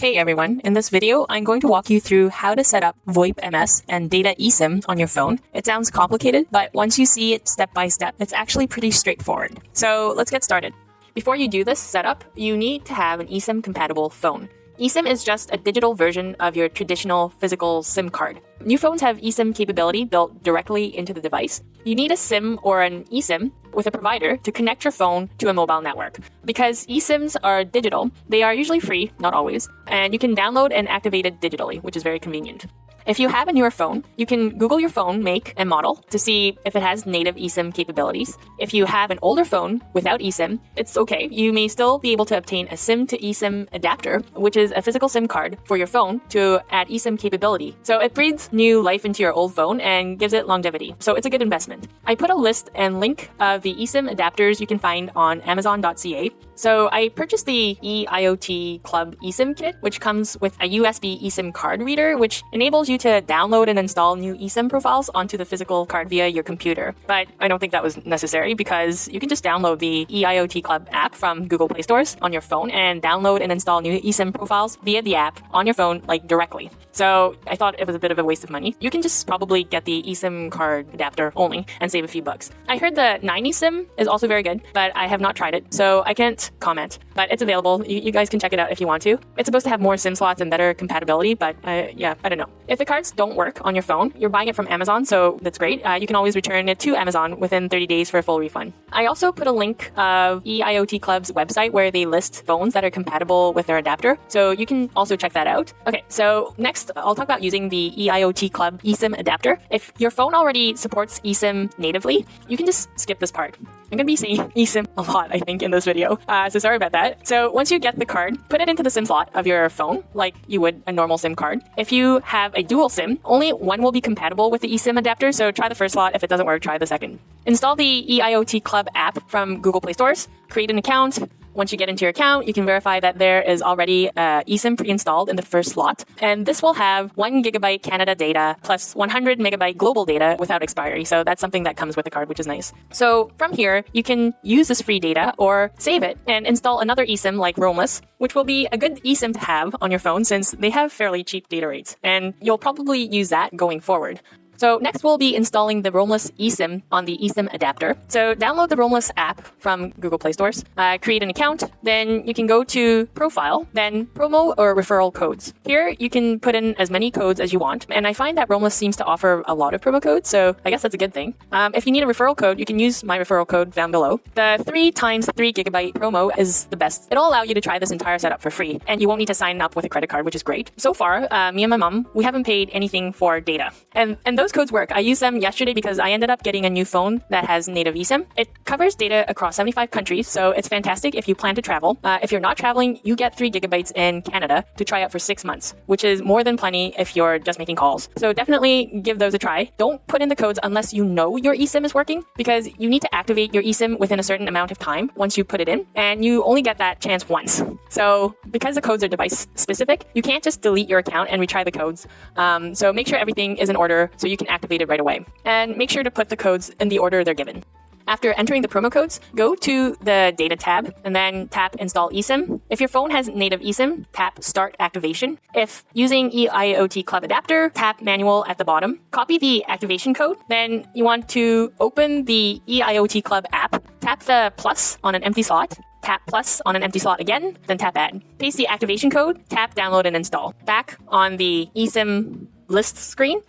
Hey everyone, in this video, I'm going to walk you through how to set up VoIP.ms and data eSIM on your phone. It sounds complicated, but once you see it step by step, it's actually pretty straightforward. So let's get started. Before you do this setup, you need to have an eSIM compatible phone. eSIM is just a digital version of your traditional physical SIM card. New phones have eSIM capability built directly into the device. You need a SIM or an eSIM with a provider to connect your phone to a mobile network. Because eSIMs are digital, they are usually free, not always, and you can download and activate it digitally, which is very convenient. If you have a newer phone, you can Google your phone make and model to see if it has native eSIM capabilities. If you have an older phone without eSIM, it's okay. You may still be able to obtain a SIM to eSIM adapter, which is a physical SIM card for your phone to add eSIM capability. So it breathes new life into your old phone and gives it longevity. So it's a good investment. I put a list and link of the eSIM adapters you can find on Amazon.ca. So I purchased the EIOTclub eSIM kit, which comes with a USB eSIM card reader, which enables you to download and install new eSIM profiles onto the physical card via your computer. But I don't think that was necessary because you can just download the EIOTclub app from Google Play stores on your phone and download and install new eSIM profiles via the app on your phone, like directly. So I thought it was a bit of a waste of money. You can just probably get the eSIM card adapter only and save a few bucks. I heard the 9 eSIM is also very good, but I have not tried it, so I can't comment. But it's available. You guys can check it out if you want to. It's supposed to have more SIM slots and better compatibility, but yeah, I don't know. If the cards don't work on your phone, you're buying it from Amazon, so that's great. You can always return it to Amazon within 30 days for a full refund. I also put a link of EIOTclub's website where they list phones that are compatible with their adapter, so you can also check that out. Okay, so next I'll talk about using the EIOTclub eSIM adapter. If your phone already supports eSIM natively, you can just skip this part. I'm going to be saying eSIM a lot, I think, in this video, so sorry about that. So once you get the card, put it into the SIM slot of your phone, like you would a normal SIM card. If you have a dual SIM, only one will be compatible with the eSIM adapter, so try the first slot. If it doesn't work, try the second. Install the EIOTclub app from Google Play stores, create an account. Once you get into your account, you can verify that there is already eSIM pre-installed in the first slot. And this will have 1 gigabyte Canada data plus 100 megabyte global data without expiry. So that's something that comes with the card, which is nice. So from here, you can use this free data or save it and install another eSIM like Roamless, which will be a good eSIM to have on your phone since they have fairly cheap data rates. And you'll probably use that going forward. So next we'll be installing the Roamless eSIM on the eSIM adapter. So download the Roamless app from Google Play stores, create an account, then you can go to Profile, then Promo or Referral codes. Here you can put in as many codes as you want, and I find that Roamless seems to offer a lot of promo codes, so I guess that's a good thing. If you need a referral code, you can use my referral code down below. The 3 times 3 gigabyte promo is the best. It'll allow you to try this entire setup for free, and you won't need to sign up with a credit card, which is great. So far, me and my mom, we haven't paid anything for data, and those codes work. I used them yesterday because I ended up getting a new phone that has native eSIM. It covers data across 75 countries, so it's fantastic if you plan to travel. If you're not traveling, you get 3 gigabytes in Canada to try out for 6 months, which is more than plenty if you're just making calls. So definitely give those a try. Don't put in the codes unless you know your eSIM is working, because you need to activate your eSIM within a certain amount of time once you put it in, and you only get that chance once. So because the codes are device specific, you can't just delete your account and retry the codes. So make sure everything is in order so you can activate it right away. And make sure to put the codes in the order they're given. After entering the promo codes, go to the Data tab and then tap Install eSIM. If your phone has native eSIM, tap Start Activation. If using EIOTclub adapter, tap Manual at the bottom. Copy the activation code. Then you want to open the EIOTclub app. Tap the plus on an empty slot. Tap plus on an empty slot again, then tap add. Paste the activation code, tap download and install. Back on the eSIM list screen,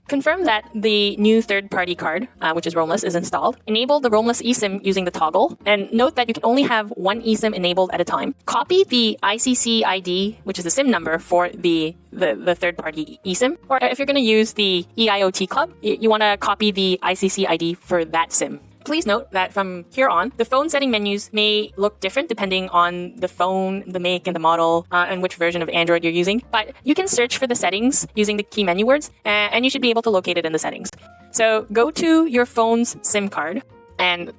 confirm that the new third-party card, which is Roamless, is installed. Enable the Roamless eSIM using the toggle, and note that you can only have 1 eSIM enabled at a time. Copy the ICC ID, which is the SIM number for the third-party eSIM. Or if you're going to use the EIOTclub, you want to copy the ICC ID for that SIM. Please note that from here on, the phone setting menus may look different depending on the phone, the make, and the model, and which version of Android you're using. But you can search for the settings using the key menu words, and you should be able to locate it in the settings. So go to your phone's SIM card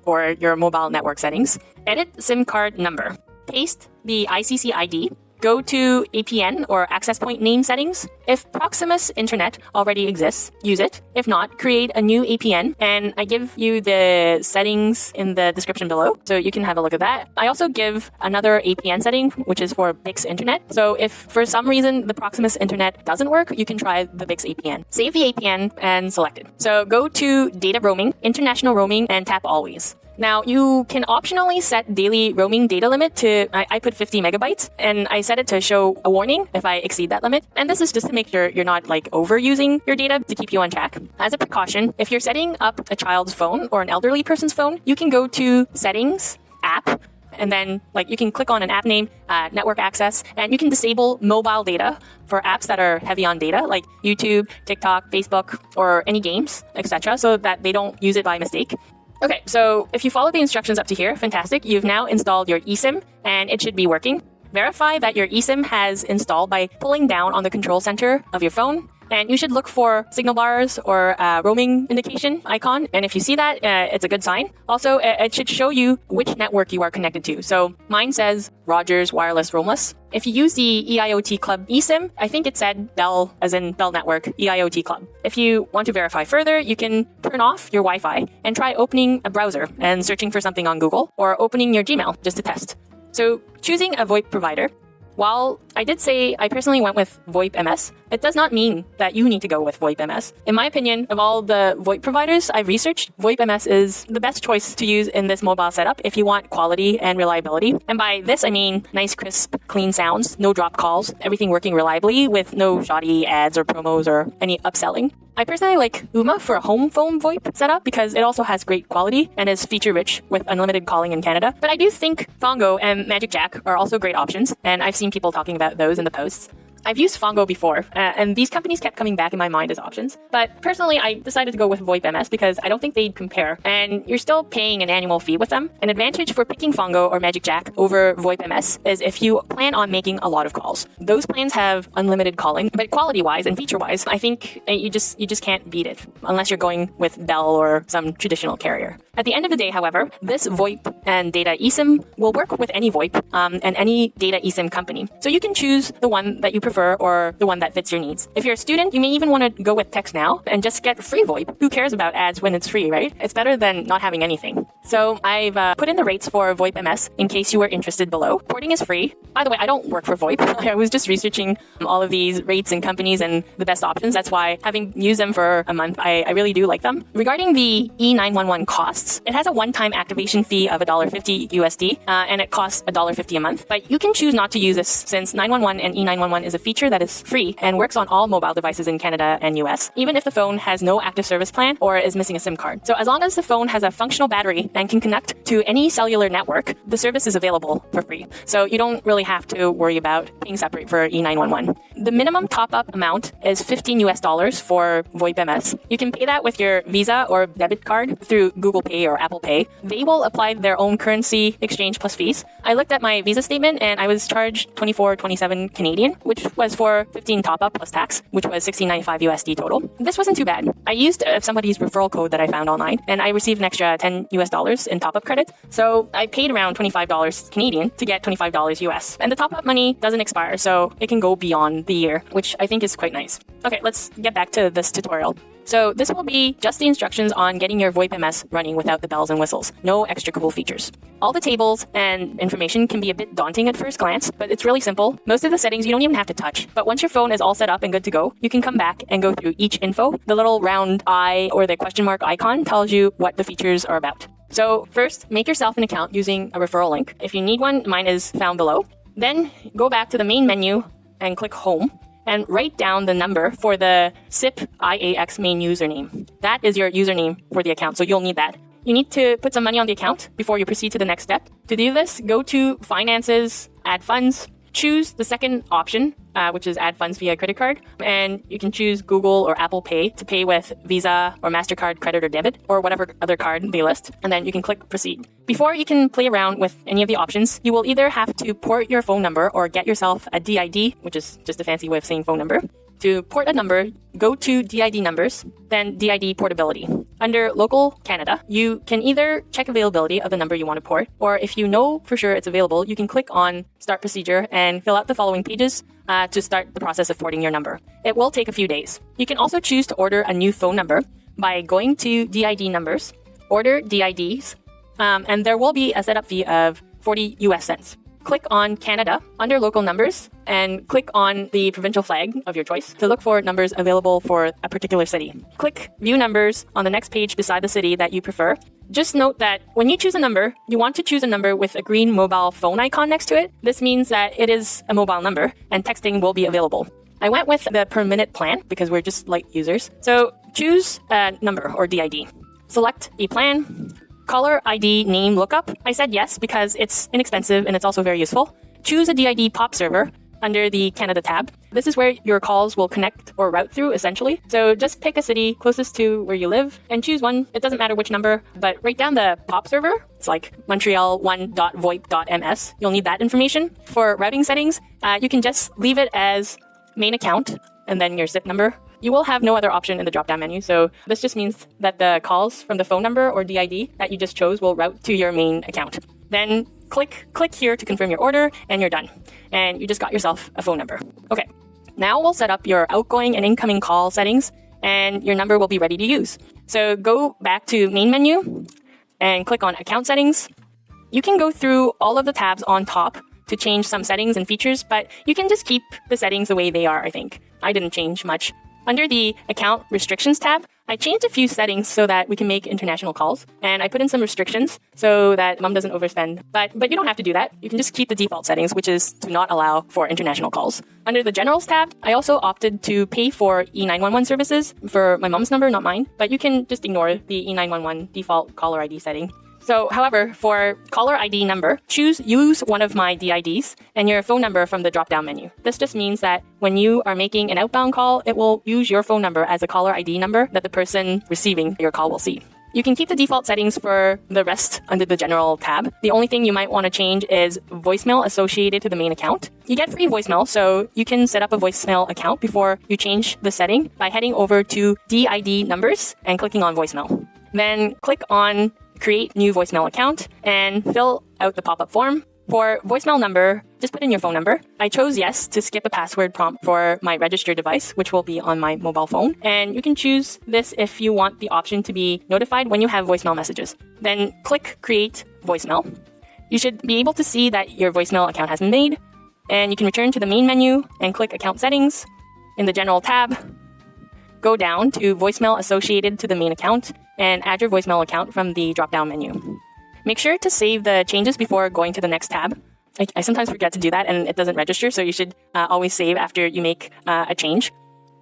or your mobile network settings, edit SIM card number, paste the ICC ID, go to APN or access point name settings. If Proximus Internet already exists, use it. If not, create a new APN, and I give you the settings in the description below, so you can have a look at that. I also give another APN setting, which is for BIX Internet. So if for some reason the Proximus Internet doesn't work, you can try the BIX APN. Save the APN and select it. So go to data roaming, international roaming, and tap always. Now, you can optionally set daily roaming data limit to, I put 50 megabytes, and I set it to show a warning if I exceed that limit. And this is just to make sure you're not overusing your data to keep you on track. As a precaution, if you're setting up a child's phone or an elderly person's phone, you can go to settings, app, and then you can click on an app name, network access, and you can disable mobile data for apps that are heavy on data, like YouTube, TikTok, Facebook, or any games, etc., so that they don't use it by mistake. Okay, so if you follow the instructions up to here, fantastic. You've now installed your eSIM, and it should be working. Verify that your eSIM has installed by pulling down on the control center of your phone. And you should look for signal bars or roaming indication icon. And if you see that, it's a good sign. Also, it should show you which network you are connected to. So mine says Rogers Wireless Roamless. If you use the EIOTclub eSIM, I think it said Bell, as in Bell Network, EIOTclub. If you want to verify further, you can turn off your Wi-Fi and try opening a browser and searching for something on Google, or opening your Gmail just to test. So choosing a VoIP provider. While I did say I personally went with VoIP.ms, it does not mean that you need to go with VoIP.ms. In my opinion, of all the VoIP providers I've researched, VoIP.ms is the best choice to use in this mobile setup if you want quality and reliability. And by this, I mean nice, crisp, clean sounds, no drop calls, everything working reliably with no shoddy ads or promos or any upselling. I personally like UMA for a home phone VoIP setup because it also has great quality and is feature-rich with unlimited calling in Canada. But I do think Fongo and Magic Jack are also great options, and I've seen people talking about those in the posts. I've used Fongo before, and these companies kept coming back in my mind as options. But personally, I decided to go with VoIP.ms because I don't think they'd compare, and you're still paying an annual fee with them. An advantage for picking Fongo or Magic Jack over VoIP.ms is if you plan on making a lot of calls. Those plans have unlimited calling, but quality-wise and feature-wise, I think you just can't beat it unless you're going with Bell or some traditional carrier. At the end of the day, however, this VoIP and data eSIM will work with any VoIP and any data eSIM company. So you can choose the one that you prefer or the one that fits your needs. If you're a student, you may even want to go with Text Now and just get free VoIP. Who cares about ads when it's free, right? It's better than not having anything. So I've put in the rates for VoIP.ms in case you were interested below. Porting is free. By the way, I don't work for VoIP. I was just researching all of these rates and companies and the best options. That's why, having used them for a month, I really do like them. Regarding the E911 costs, it has a one-time activation fee of $1.50 USD, and it costs $1.50 a month. But you can choose not to use this since 911 and E911 is a feature that is free and works on all mobile devices in Canada and US, even if the phone has no active service plan or is missing a SIM card. So as long as the phone has a functional battery and can connect to any cellular network, the service is available for free. So you don't really have to worry about paying separate for E911. The minimum top-up amount is $15 for VoIP.ms. You can pay that with your Visa or debit card through Google Pay or Apple Pay. They will apply their own currency exchange plus fees. I looked at my Visa statement and I was charged $24.27 Canadian, which was for 15 top-up plus tax, which was $16.95 USD total. This wasn't too bad. I used somebody's referral code that I found online, and I received an extra $10 in top-up credit. So I paid around $25 Canadian to get $25 US. And the top-up money doesn't expire, so it can go beyond the year, which I think is quite nice. Okay, let's get back to this tutorial. So this will be just the instructions on getting your VoIP.ms running without the bells and whistles. No extra cool features. All the tables and information can be a bit daunting at first glance, but it's really simple. Most of the settings you don't even have to touch. But once your phone is all set up and good to go, you can come back and go through each info. The little round eye or the question mark icon tells you what the features are about. So first, make yourself an account using a referral link. If you need one, mine is found below. Then go back to the main menu and click Home, and write down the number for the SIP IAX main username. That is your username for the account, so you'll need that. You need to put some money on the account before you proceed to the next step. To do this, go to Finances, Add Funds, choose the second option, which is add funds via credit card, and you can choose Google or Apple Pay to pay with Visa or MasterCard credit or debit, or whatever other card they list, and then you can click Proceed. Before you can play around with any of the options, you will either have to port your phone number or get yourself a DID, which is just a fancy way of saying phone number. To port a number, go to DID numbers, then DID portability. Under local Canada, you can either check availability of the number you want to port, or if you know for sure it's available, you can click on Start Procedure and fill out the following pages to start the process of porting your number. It will take a few days. You can also choose to order a new phone number by going to DID numbers, order DIDs, and there will be a setup fee of 40 US cents. Click on Canada under local numbers and click on the provincial flag of your choice to look for numbers available for a particular city. Click View Numbers on the next page beside the city that you prefer. Just note that when you choose a number, you want to choose a number with a green mobile phone icon next to it. This means that it is a mobile number and texting will be available. I went with the per minute plan because we're just light users. So choose a number or DID. Select a plan. Caller ID name lookup. I said yes because it's inexpensive and it's also very useful. Choose a DID POP server under the Canada tab. This is where your calls will connect or route through essentially. So just pick a city closest to where you live and choose one. It doesn't matter which number, but write down the POP server. It's like Montreal1.VoIP.ms. You'll need that information. For routing settings, you can just leave it as main account and then your SIP number. You will have no other option in the drop-down menu, so this just means that the calls from the phone number or DID that you just chose will route to your main account. Then click here to confirm your order, and you're done. And you just got yourself a phone number. Okay, now we'll set up your outgoing and incoming call settings, and your number will be ready to use. So go back to main menu and click on account settings. You can go through all of the tabs on top to change some settings and features, but you can just keep the settings the way they are, I think. I didn't change much. Under the Account Restrictions tab, I changed a few settings so that we can make international calls, and I put in some restrictions so that mom doesn't overspend. But you don't have to do that. You can just keep the default settings, which is to not allow for international calls. Under the Generals tab, I also opted to pay for E911 services for my mom's number, not mine, but you can just ignore the E911 default caller ID setting. So, however, for caller ID number, use one of my DIDs and your phone number from the drop-down menu. This just means that when you are making an outbound call, it will use your phone number as a caller ID number that the person receiving your call will see. You can keep the default settings for the rest under the General tab. The only thing you might want to change is voicemail associated to the main account. You get free voicemail, so you can set up a voicemail account before you change the setting by heading over to DID numbers and clicking on voicemail. Then click on Create New Voicemail Account and fill out the pop-up form. For voicemail number, just put in your phone number. I chose yes to skip a password prompt for my registered device, which will be on my mobile phone. And you can choose this if you want the option to be notified when you have voicemail messages. Then click Create Voicemail. You should be able to see that your voicemail account has been made. And you can return to the main menu and click Account Settings. In the General tab, go down to Voicemail associated to the main account and add your voicemail account from the drop-down menu. Make sure to save the changes before going to the next tab. I sometimes forget to do that and it doesn't register, so you should always save after you make a change.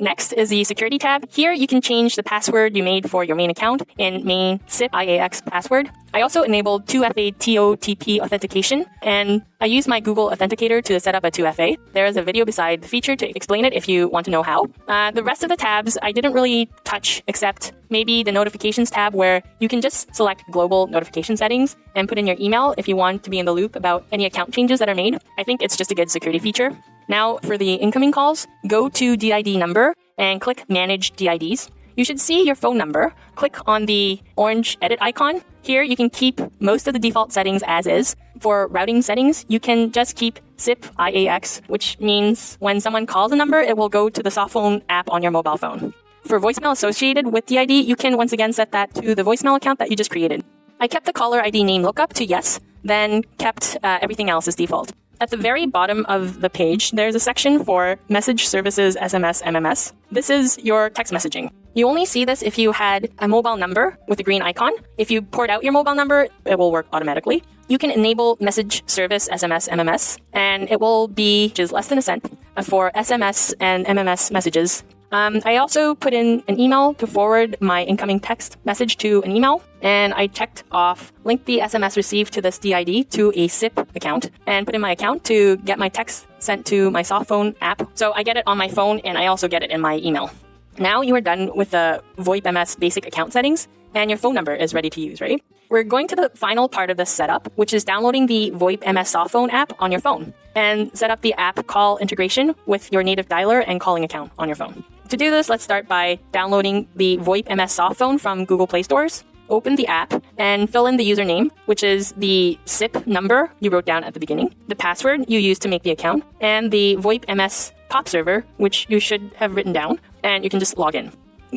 Next is the Security tab. Here you can change the password you made for your main account in main SIP IAX password. I also enabled 2FA TOTP authentication, and I use my Google Authenticator to set up a 2FA. There is a video beside the feature to explain it if you want to know how. The rest of the tabs I didn't really touch, except maybe the Notifications tab, where you can just select global notification settings and put in your email if you want to be in the loop about any account changes that are made. I think it's just a good security feature. Now, for the incoming calls, go to DID number and click Manage DIDs. You should see your phone number. Click on the orange edit icon. Here, you can keep most of the default settings as is. For routing settings, you can just keep SIP IAX, which means when someone calls a number, it will go to the Softphone app on your mobile phone. For voicemail associated with DID, you can once again set that to the voicemail account that you just created. I kept the caller ID name lookup to yes, then kept everything else as default. At the very bottom of the page, there's a section for Message Services SMS MMS. This is your text messaging. You only see this if you had a mobile number with a green icon. If you port out your mobile number, it will work automatically. You can enable Message Service SMS MMS, and it will be just less than a cent for SMS and MMS messages. I also put in an email to forward my incoming text message to an email, and I checked off link the SMS received to this DID to a SIP account and put in my account to get my text sent to my Softphone app. So I get it on my phone and I also get it in my email. Now you are done with the VoIP.ms basic account settings, and your phone number is ready to use, right? We're going to the final part of the setup, which is downloading the VoIP.ms Softphone app on your phone and set up the app call integration with your native dialer and calling account on your phone. To do this, let's start by downloading the VoIP.ms Softphone from Google Play Stores. Open the app and fill in the username, which is the SIP number you wrote down at the beginning, the password you used to make the account, and the VoIP.ms POP server, which you should have written down, and you can just log in.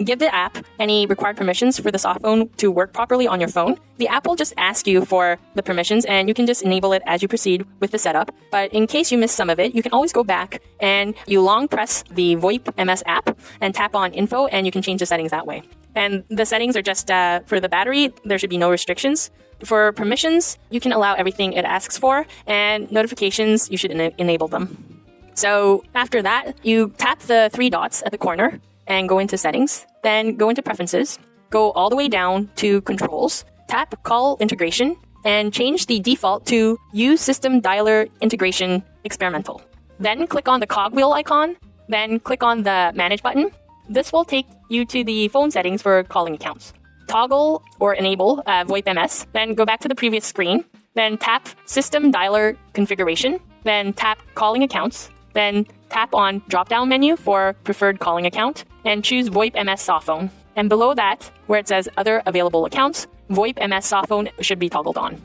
Give the app any required permissions for the Softphone to work properly on your phone. The app will just ask you for the permissions, and you can just enable it as you proceed with the setup. But in case you miss some of it, you can always go back and you long press the VoIP.ms app and tap on info, and you can change the settings that way. And the settings are just for the battery, there should be no restrictions. For permissions, you can allow everything it asks for, and notifications, you should enable them. So after that, you tap the 3 dots at the corner and go into settings, then go into preferences, go all the way down to controls, tap call integration, and change the default to use system dialer integration experimental. Then click on the cogwheel icon, then click on the manage button. This will take you to the phone settings for calling accounts. Toggle or enable VoIP.ms, then go back to the previous screen, then tap system dialer configuration, then tap calling accounts, then tap on drop-down menu for preferred calling account, and choose VoIP.ms Softphone. And below that, where it says other available accounts, VoIP.ms Softphone should be toggled on.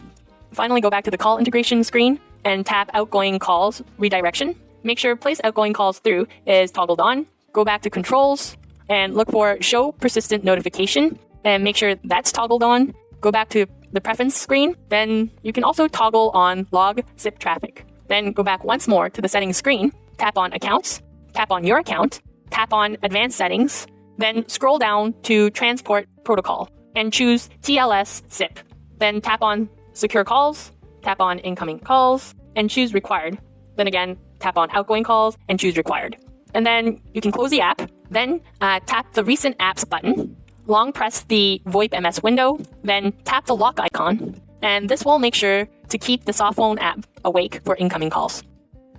Finally, go back to the call integration screen and tap outgoing calls redirection. Make sure place outgoing calls through is toggled on. Go back to controls and look for show persistent notification and make sure that's toggled on. Go back to the preference screen. Then you can also toggle on log SIP traffic. Then go back once more to the settings screen, tap on accounts, tap on your account, tap on advanced settings, then scroll down to transport protocol and choose TLS SIP. Then tap on secure calls, tap on incoming calls, and choose required. Then again, tap on outgoing calls and choose required. And then you can close the app, then tap the recent apps button, long press the VoIP.ms window, then tap the lock icon, and this will make sure to keep the Softphone app awake for incoming calls.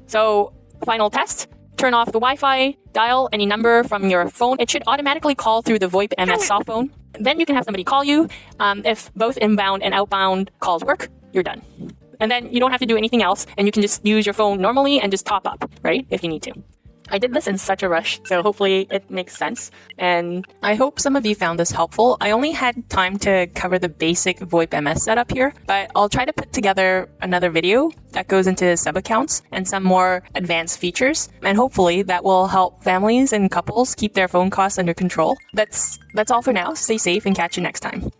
So, final test, turn off the Wi-Fi, dial any number from your phone. It should automatically call through the VoIP.ms Softphone. Then you can have somebody call you. If both inbound and outbound calls work, you're done. And then you don't have to do anything else, and you can just use your phone normally and just top up, right, if you need to. I did this in such a rush, so hopefully it makes sense. And I hope some of you found this helpful. I only had time to cover the basic VoIP.ms setup here, but I'll try to put together another video that goes into sub-accounts and some more advanced features. And hopefully that will help families and couples keep their phone costs under control. That's all for now. Stay safe and catch you next time.